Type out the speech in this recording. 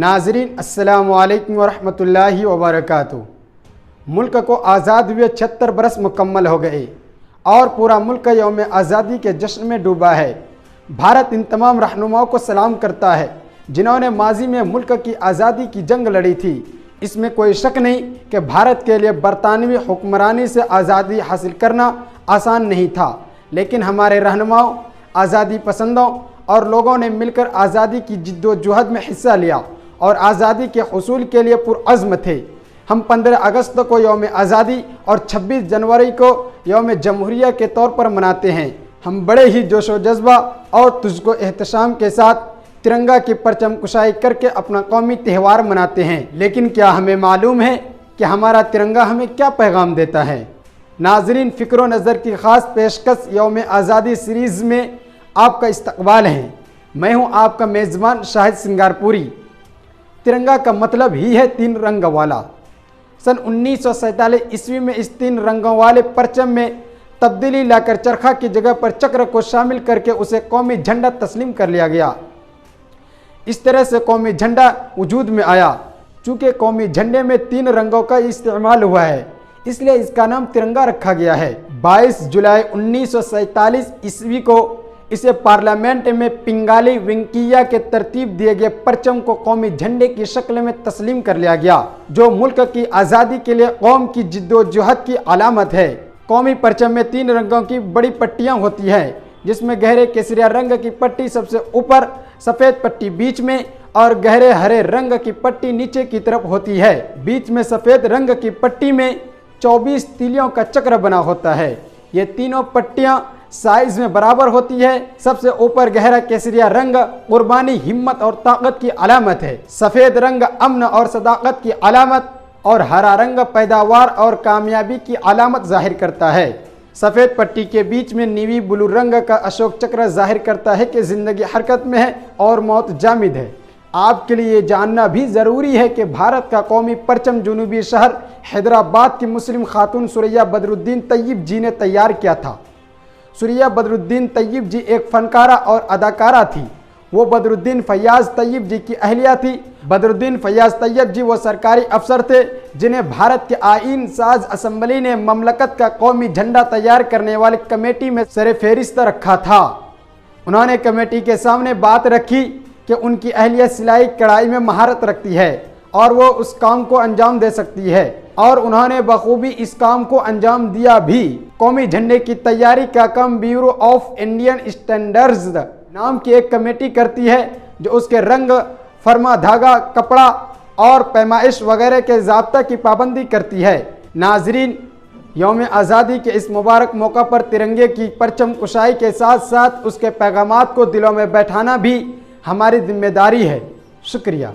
नाज़रीन अस्सलामु अलैकुम वरहमतुल्लाहि वबरकातुहू। मुल्क को आज़ाद हुए 76 बरस मुकम्मल हो गए और पूरा मुल्क यौम आज़ादी के जश्न में डूबा है। भारत इन तमाम रहनुमाओं को सलाम करता है जिन्होंने माजी में मुल्क की आज़ादी की जंग लड़ी थी। इसमें कोई शक नहीं कि भारत के लिए बरतानवी हुक्मरानी से आज़ादी हासिल करना आसान नहीं था, लेकिन हमारे रहनुमाओं, आज़ादी पसंदों और लोगों ने मिलकर आज़ादी की जिद्दोजहद में हिस्सा लिया और आज़ादी के हुसूल के लिए पुरअज़्म थे। हम 15 अगस्त को यौम आज़ादी और 26 जनवरी को यौम जमहूरिया के तौर पर मनाते हैं। हम बड़े ही जोश व जज्बा और तुझको एहतशाम के साथ तिरंगा की परचम कुशाई करके अपना कौमी त्यौहार मनाते हैं। लेकिन क्या हमें मालूम है कि हमारा तिरंगा हमें क्या पैगाम देता है? नाज़रीन, फ़िक्र नज़र की ख़ास पेशकश यौम आज़ादी सीरीज़ में आपका इस्तकबाल है। मैं हूँ आपका मेज़बान शाहिद सिंगारपुरी। तिरंगा का मतलब ही है 3 रंग वाला। सन 1947 ईस्वी में इस 3 रंगों वाले परचम में तब्दीली लाकर चरखा की जगह पर चक्र को शामिल करके उसे कौमी झंडा तस्लीम कर लिया गया। इस तरह से कौमी झंडा वजूद में आया। चूँकि कौमी झंडे में 3 रंगों का इस्तेमाल हुआ है, इसलिए इसका नाम तिरंगा रखा गया है। 22 जुलाई 1947 ईस्वी को इसे पार्लियामेंट में पिंगाली विंकिया के तरतीब दिए गए परचम को कौमी झंडे की शक्ल में तस्लीम कर लिया गया, जो मुल्क की आज़ादी के लिए कौम की जिद्दोजहद की अलामत है। कौमी परचम में 3 रंगों की बड़ी पट्टियाँ होती हैं, जिसमें गहरे केसरिया रंग की पट्टी सबसे ऊपर, सफ़ेद पट्टी बीच में और गहरे हरे रंग की पट्टी नीचे की तरफ होती है। बीच में सफ़ेद रंग की पट्टी में 24 तीलियों का चक्र बना होता है। ये तीनों पट्टियाँ साइज में बराबर होती है। सबसे ऊपर गहरा केसरिया रंग कुर्बानी, हिम्मत और ताकत की अलामत है। सफ़ेद रंग अमन और सदाकत की अलामत और हरा रंग पैदावार और कामयाबी की अलामत जाहिर करता है। सफ़ेद पट्टी के बीच में नीवी ब्लू रंग का अशोक चक्र जाहिर करता है कि ज़िंदगी हरकत में है और मौत जामिद है। आपके लिए ये जानना भी ज़रूरी है कि भारत का कौमी परचम जुनूबी शहर हैदराबाद की मुस्लिम खातून सुरैया बदरुद्दीन तैयब जी ने तैयार किया था। सुरैया बदरुद्दीन तैयब जी एक फ़नकारा और अदाकारा थी। वो बदरुद्दीन फैयाज़ तैयब जी की अहलिया थी। बदरुद्दीन फैयाज़ तैयब जी वो सरकारी अफसर थे जिन्हें भारत के आईन साज असम्बली ने ममलकत का कौमी झंडा तैयार करने वाली कमेटी में सरफहरिस्त रखा था। उन्होंने कमेटी के सामने बात रखी कि उनकी अहलिया सिलाई कढ़ाई में महारत रखती है और वो उस काम को अंजाम दे सकती है, और उन्होंने बखूबी इस काम को अंजाम दिया भी। कौमी झंडे की तैयारी का काम ब्यूरो ऑफ इंडियन स्टैंडर्ड्स नाम की एक कमेटी करती है, जो उसके रंग, फरमा, धागा, कपड़ा और पैमाइश वगैरह के ज़ाब्ता की पाबंदी करती है। नाजरीन, यौम आज़ादी के इस मुबारक मौका पर तिरंगे की परचम कुशाई के साथ साथ उसके पैगामात को दिलों में बैठाना भी हमारी जिम्मेदारी है। शुक्रिया।